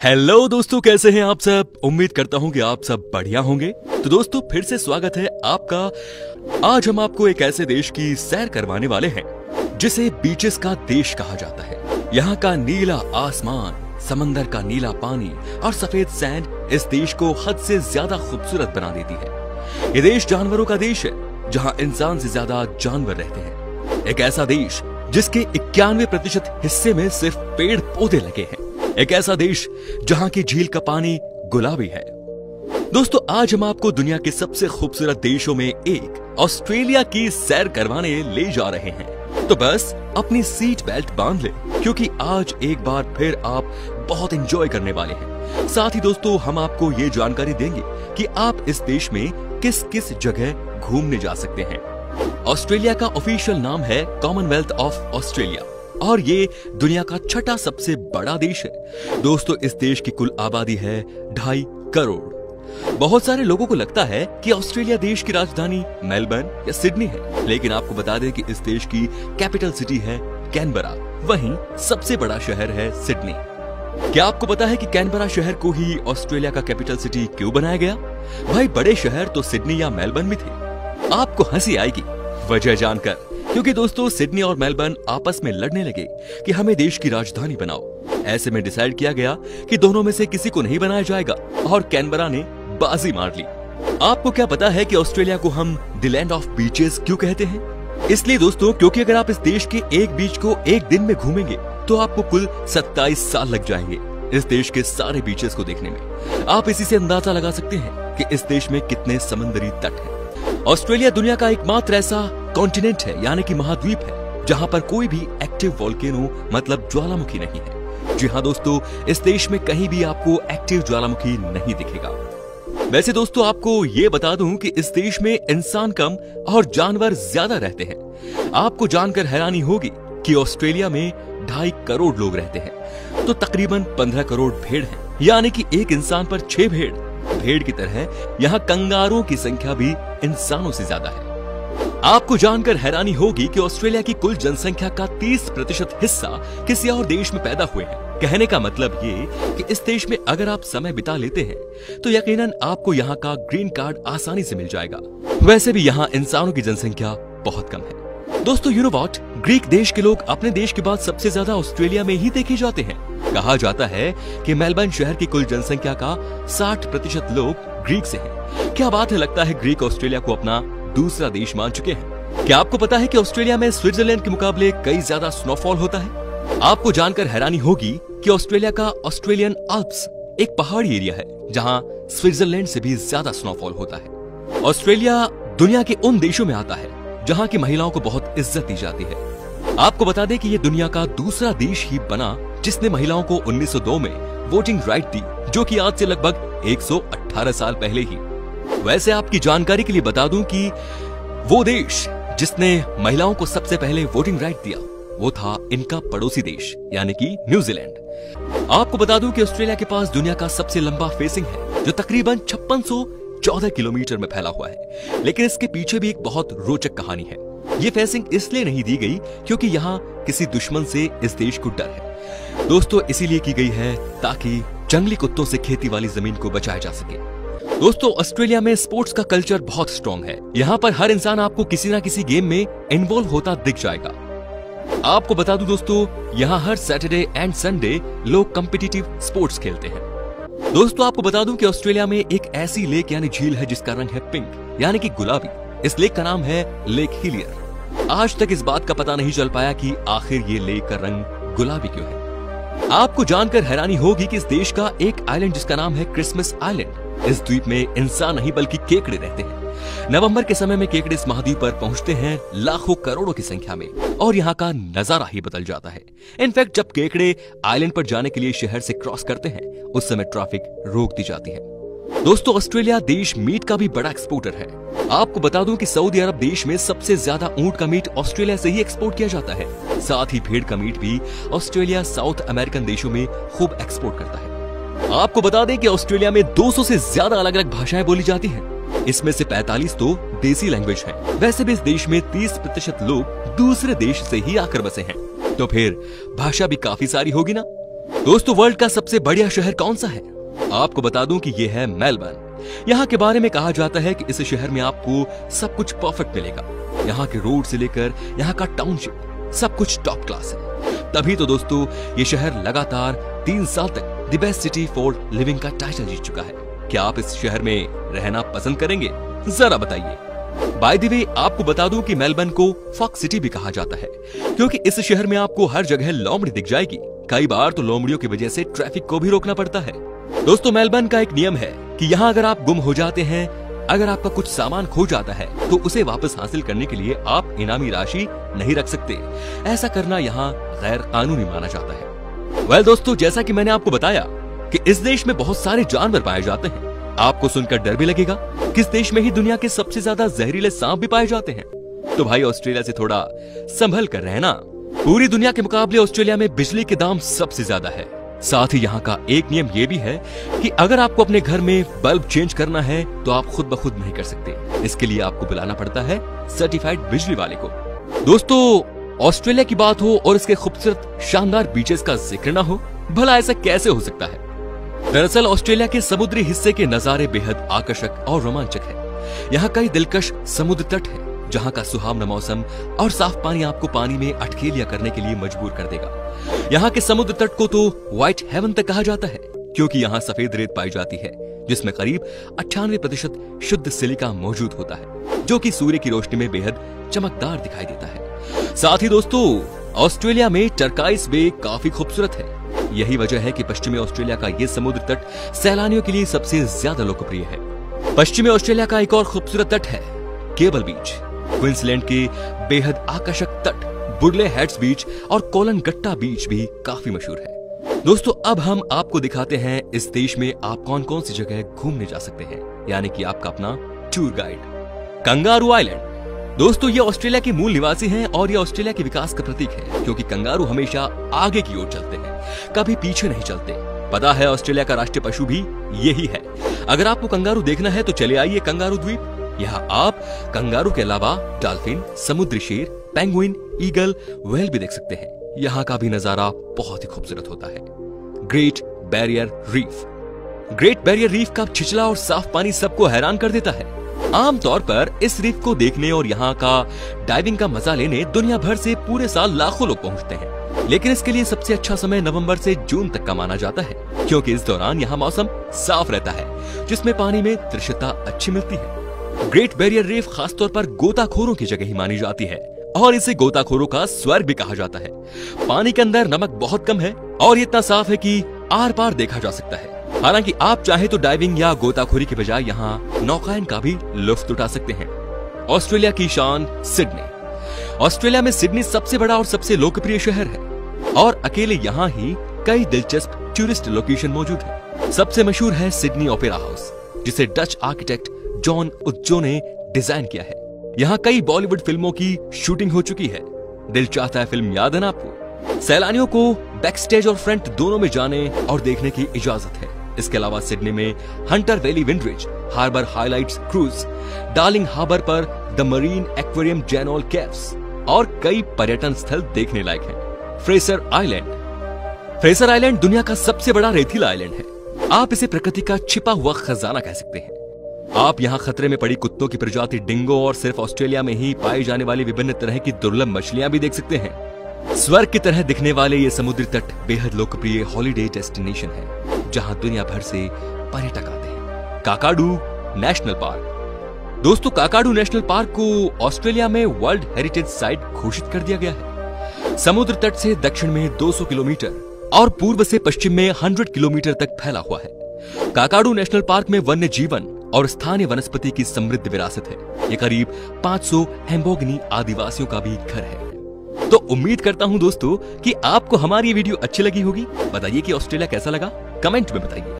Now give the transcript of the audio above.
Hello दोस्तों, कैसे हैं आप सब। उम्मीद करता हूं कि आप सब बढ़िया होंगे। तो दोस्तों फिर से स्वागत है आपका। आज हम आपको एक ऐसे देश की सैर करवाने वाले हैं जिसे बीचेस का देश कहा जाता है। यहाँ का नीला आसमान, समंदर का नीला पानी और सफेद सैंड इस देश को हद से ज्यादा खूबसूरत बना देती है। ये देश जानवरों का देश है जहाँ इंसान से ज्यादा जानवर रहते हैं। एक ऐसा देश जिसके 91% हिस्से में सिर्फ पेड़ पौधे लगे हैं। एक ऐसा देश जहां की झील का पानी गुलाबी है। दोस्तों आज हम आपको दुनिया के सबसे खूबसूरत देशों में एक ऑस्ट्रेलिया की सैर करवाने ले जा रहे हैं। तो बस अपनी सीट बेल्ट बांध ले, क्योंकि आज एक बार फिर आप बहुत एंजॉय करने वाले हैं। साथ ही दोस्तों हम आपको ये जानकारी देंगे कि आप इस देश में किस किस जगह घूमने जा सकते हैं। ऑस्ट्रेलिया का ऑफिशियल नाम है कॉमनवेल्थ ऑफ ऑस्ट्रेलिया और ये दुनिया का छठा सबसे बड़ा देश है। दोस्तों इस देश की कुल आबादी है 2.5 करोड़। बहुत सारे लोगों को लगता है कि ऑस्ट्रेलिया देश की राजधानी मेलबर्न या सिडनी है, लेकिन आपको बता दें कि इस देश की कैपिटल सिटी है कैनबरा। वहीं सबसे बड़ा शहर है सिडनी। क्या आपको पता है कि कैनबरा शहर को ही ऑस्ट्रेलिया का कैपिटल सिटी क्यों बनाया गया? भाई बड़े शहर तो सिडनी या मेलबर्न में थे। आपको हंसी आएगी वजह जानकर, क्योंकि दोस्तों सिडनी और मेलबर्न आपस में लड़ने लगे कि हमें देश की राजधानी बनाओ। ऐसे में डिसाइड किया गया कि दोनों में से किसी को नहीं बनाया जाएगा और कैनबरा ने बाजी मार ली। आपको क्या पता है कि ऑस्ट्रेलिया को हम द लैंड ऑफ बीचेस क्यों कहते हैं? इसलिए दोस्तों क्योंकि अगर आप इस देश के एक बीच को एक दिन में घूमेंगे तो आपको कुल 27 साल लग जाएंगे इस देश के सारे बीचेस को देखने में। आप इसी से अंदाजा लगा सकते हैं कि इस देश में कितने समुद्री तट हैं। ऑस्ट्रेलिया दुनिया का एकमात्र ऐसा कॉन्टिनेंट है, यानी कि महाद्वीप है, जहां पर कोई भी एक्टिव वोल्केनो मतलब ज्वालामुखी नहीं है। जी हाँ दोस्तों, इस देश में कहीं भी आपको एक्टिव ज्वालामुखी नहीं दिखेगा। वैसे दोस्तों आपको ये बता दूं कि इस देश में इंसान कम और जानवर ज्यादा रहते हैं। आपको जानकर हैरानी होगी कि ऑस्ट्रेलिया में 2.5 करोड़ लोग रहते हैं, तो तकरीबन 15 करोड़ भेड़ हैं, यानी कि एक इंसान पर 6 भेड़। भेड़ की तरह यहाँ कंगारों की संख्या भी इंसानों से ज्यादा है। आपको जानकर हैरानी होगी कि ऑस्ट्रेलिया की कुल जनसंख्या का 30% हिस्सा किसी और देश में पैदा हुए हैं। कहने का मतलब ये कि इस देश में अगर आप समय बिता लेते हैं तो यकीनन आपको यहाँ का ग्रीन कार्ड आसानी से मिल जाएगा। वैसे भी यहाँ इंसानों की जनसंख्या बहुत कम है। दोस्तों यू नो व्हाट, ग्रीक देश के लोग अपने देश के बाद सबसे ज्यादा ऑस्ट्रेलिया में ही देखे जाते हैं। कहा जाता है कि मेलबर्न शहर की कुल जनसंख्या का 60% लोग ग्रीक से हैं। क्या बात है, लगता है ग्रीक ऑस्ट्रेलिया को अपना दूसरा देश मान चुके हैं। क्या आपको पता है कि ऑस्ट्रेलिया में स्विट्जरलैंड के मुकाबले कई ज्यादा स्नोफॉल होता है? आपको जानकर हैरानी होगी कि ऑस्ट्रेलिया का ऑस्ट्रेलियन आल्प्स एक पहाड़ी एरिया है जहां स्विट्जरलैंड से भी ज्यादा स्नोफॉल होता है। ऑस्ट्रेलिया दुनिया के उन देशों में आता है जहां की महिलाओं को बहुत इज्जत दी जाती है। आपको बता दें कि ये दुनिया का दूसरा देश ही बना जिसने महिलाओं को 1902 में वोटिंग राइट दी, जो कि आज से लगभग 118 साल पहले ही। वैसे आपकी जानकारी के लिए बता दूं कि वो देश जिसने महिलाओं को सबसे पहले वोटिंग राइट दिया वो था इनका पड़ोसी देश, यानी कि न्यूजीलैंड। आपको बता दूं कि ऑस्ट्रेलिया के पास दुनिया का सबसे लंबा फेसिंग है, जो तकरीबन 5614 किलोमीटर में फैला हुआ है। लेकिन इसके पीछे भी एक बहुत रोचक कहानी है। ये फेसिंग इसलिए नहीं दी गई क्योंकि यहाँ किसी दुश्मन से इस देश को डर है। दोस्तों इसीलिए की गई है ताकि जंगली कुत्तों से खेती वाली जमीन को बचाया जा सके। दोस्तों ऑस्ट्रेलिया में स्पोर्ट्स का कल्चर बहुत स्ट्रॉन्ग है। यहाँ पर हर इंसान आपको किसी ना किसी गेम में इन्वॉल्व होता दिख जाएगा। आपको बता दूं दोस्तों, यहाँ हर सैटरडे एंड संडे लोग कॉम्पिटिटिव स्पोर्ट्स खेलते हैं। दोस्तों आपको बता दूं कि ऑस्ट्रेलिया में एक ऐसी लेक यानी झील है जिसका रंग है पिंक, यानी कि गुलाबी। इस लेक का नाम है लेक हिलियर। आज तक इस बात का पता नहीं चल पाया कि आखिर ये लेक का रंग गुलाबी क्यों है। आपको जानकर हैरानी होगी कि इस देश का एक आइलैंड जिसका नाम है क्रिसमस आइलैंड, इस द्वीप में इंसान नहीं बल्कि केकड़े रहते हैं। नवंबर के समय में केकड़े इस महाद्वीप पर पहुंचते हैं लाखों करोड़ों की संख्या में और यहाँ का नजारा ही बदल जाता है। इनफैक्ट जब केकड़े आइलैंड पर जाने के लिए शहर से क्रॉस करते हैं उस समय ट्रैफिक रोक दी जाती है। दोस्तों ऑस्ट्रेलिया देश मीट का भी बड़ा एक्सपोर्टर है। आपको बता दूं कि सऊदी अरब देश में सबसे ज्यादा ऊंट का मीट ऑस्ट्रेलिया से ही एक्सपोर्ट किया जाता है। साथ ही भेड़ का मीट भी ऑस्ट्रेलिया साउथ अमेरिकन देशों में खूब एक्सपोर्ट करता है। आपको बता दें कि ऑस्ट्रेलिया में 200 से ज्यादा अलग अलग भाषाएं बोली जाती हैं। इसमें से 45 तो देसी लैंग्वेज है। वैसे भी इस देश में 30% लोग दूसरे देश से ही आकर बसे हैं, तो फिर भाषा भी काफी सारी होगी ना। दोस्तों वर्ल्ड का सबसे बढ़िया शहर कौन सा है? आपको बता दूं कि ये है मेलबर्न। यहाँ के बारे में कहा जाता है कि इस शहर में आपको सब कुछ परफेक्ट मिलेगा। यहाँ के रोड से लेकर यहाँ का टाउनशिप सब कुछ टॉप क्लास है। तभी तो दोस्तों ये शहर लगातार 3 साल तक the best city for living का टाइटल जीत चुका है। क्या आप इस शहर में रहना पसंद करेंगे? जरा बताइए। बाय द वे आपको बता दूं कि मेलबर्न को फॉक्स सिटी भी कहा जाता है, क्योंकि इस शहर में आपको हर जगह लोमड़ी दिख जाएगी। कई बार तो लोमड़ियों की वजह से ट्रैफिक को भी रोकना पड़ता है। दोस्तों मेलबर्न का एक नियम है कि यहाँ अगर आप गुम हो जाते हैं, अगर आपका कुछ सामान खो जाता है, तो उसे वापस हासिल करने के लिए आप इनामी राशि नहीं रख सकते। ऐसा करना यहाँ गैर कानूनी माना जाता है। वेल दोस्तों, जैसा कि मैंने आपको बताया कि इस देश में बहुत सारे जानवर पाए जाते हैं। आपको सुनकर डर भी लगेगा, किस देश में ही दुनिया के सबसे ज्यादा जहरीले सांप भी पाए जाते हैं। तो भाई ऑस्ट्रेलिया से थोड़ा संभल कर रहना। पूरी दुनिया के मुकाबले ऑस्ट्रेलिया में बिजली के दाम सबसे ज्यादा है। साथ ही यहाँ का एक नियम ये भी है कि अगर आपको अपने घर में बल्ब चेंज करना है तो आप खुद ब खुद नहीं कर सकते। इसके लिए आपको बुलाना पड़ता है सर्टिफाइड बिजली वाले को। दोस्तों ऑस्ट्रेलिया की बात हो और इसके खूबसूरत शानदार बीचेस का जिक्र ना हो, भला ऐसा कैसे हो सकता है? दरअसल ऑस्ट्रेलिया के समुद्री हिस्से के नजारे बेहद आकर्षक और रोमांचक है। यहाँ कई दिलकश समुद्र तट है, जहाँ का सुहावना मौसम और साफ पानी आपको पानी में अटखेलियां करने के लिए मजबूर कर देगा। यहाँ के समुद्र तट को तो व्हाइट हेवन तक कहा जाता है, क्योंकि यहाँ सफेद रेत पाई जाती है, जिसमें करीब 98% शुद्ध सिलिका मौजूद होता है, जो कि सूर्य की रोशनी में बेहद चमकदार दिखाई देता है। साथ ही दोस्तों ऑस्ट्रेलिया में टर्काइस बे काफी खूबसूरत है। यही वजह है कि पश्चिमी ऑस्ट्रेलिया का ये समुद्र तट सैलानियों के लिए सबसे ज्यादा लोकप्रिय है। पश्चिमी ऑस्ट्रेलिया का एक और खूबसूरत तट है केबल बीच। क्वींसलैंड के बेहद आकर्षक तट बुडले हेड्स बीच और कोलनगट्टा बीच भी काफी मशहूर है। दोस्तों अब हम आपको दिखाते हैं इस देश में आप कौन कौन सी जगह घूमने जा सकते हैं, यानी कि आपका अपना टूर गाइड। Kangaroo island. दोस्तों ये ऑस्ट्रेलिया के मूल निवासी हैं और ये ऑस्ट्रेलिया के विकास का प्रतीक है, क्योंकि कंगारू हमेशा आगे की ओर चलते हैं, कभी पीछे नहीं चलते। पता है ऑस्ट्रेलिया का राष्ट्रीय पशु भी यही है। अगर आपको कंगारू देखना है तो चले आइए कंगारू द्वीप। यहाँ आप कंगारू के अलावा डॉल्फिन, समुद्री शेर, पेंगुइन, ईगल, व्हेल भी देख सकते हैं। यहाँ का भी नजारा बहुत ही खूबसूरत होता है। Great barrier reef. Great barrier reef का छिछला और साफ पानी सबको हैरान कर देता है। आमतौर पर इस रीफ को देखने और यहाँ का डाइविंग का मजा लेने दुनिया भर से पूरे साल लाखों लोग पहुँचते हैं, लेकिन इसके लिए सबसे अच्छा समय नवंबर से जून तक का माना जाता है, क्योंकि इस दौरान यहाँ मौसम साफ रहता है, जिसमें पानी में दृश्यता अच्छी मिलती है। ग्रेट बैरियर रीफ खासतौर पर गोताखोरों की जगह ही मानी जाती है और इसे गोताखोरों का स्वर्ग भी कहा जाता है। पानी के अंदर नमक बहुत कम है और इतना साफ है कि आर पार देखा जा सकता है। हालांकि आप चाहे तो डाइविंग या गोताखोरी के बजाय यहाँ नौकायन का भी लुत्फ उठा सकते हैं। ऑस्ट्रेलिया की शान सिडनी। ऑस्ट्रेलिया में सिडनी सबसे बड़ा और सबसे लोकप्रिय शहर है और अकेले यहाँ ही कई दिलचस्प टूरिस्ट लोकेशन मौजूद है। सबसे मशहूर है सिडनी ओपेरा हाउस, जिसे डच आर्किटेक्ट जॉन उज्जो ने डिजाइन किया है। यहाँ कई बॉलीवुड फिल्मों की शूटिंग हो चुकी है। दिल चाहता है फिल्म याद है ना आपको? सैलानियों को बैक स्टेज और फ्रंट दोनों में जाने और देखने की इजाजत है। इसके अलावा सिडनी में Hunter Valley wineries, harbour highlights cruise, Darling Harbour पर the marine aquarium Jenolan Caves और कई पर्यटन स्थल देखने लायक हैं। Fraser island. फ्रेसर आइलैंड दुनिया का सबसे बड़ा रेतीला आइलैंड है। आप इसे प्रकृति का छिपा हुआ खजाना कह सकते हैं। आप यहाँ खतरे में पड़ी कुत्तों की प्रजाति डिंगो और सिर्फ ऑस्ट्रेलिया में ही पाई जाने वाली विभिन्न तरह की दुर्लभ मछलियां भी देख सकते हैं। स्वर्ग की तरह दिखने वाले ये समुद्री तट बेहद लोकप्रिय हॉलिडे डेस्टिनेशन है, जहाँ दुनिया भर से पर्यटक आते हैं। Kakadu national park. दोस्तों काकाडू नेशनल पार्क को ऑस्ट्रेलिया में वर्ल्ड हेरिटेज साइट घोषित कर दिया गया है। समुद्र तट से दक्षिण में 200 किलोमीटर और पूर्व से पश्चिम में 100 किलोमीटर तक फैला हुआ है। काकाडू नेशनल पार्क में वन्य जीवन और स्थानीय वनस्पति की समृद्ध विरासत है। ये करीब 500 हेम्बोगनी आदिवासियों का भी घर है। तो उम्मीद करता हूं दोस्तों कि आपको हमारी ये वीडियो अच्छी लगी होगी। बताइए कि ऑस्ट्रेलिया कैसा लगा, कमेंट में बताइए।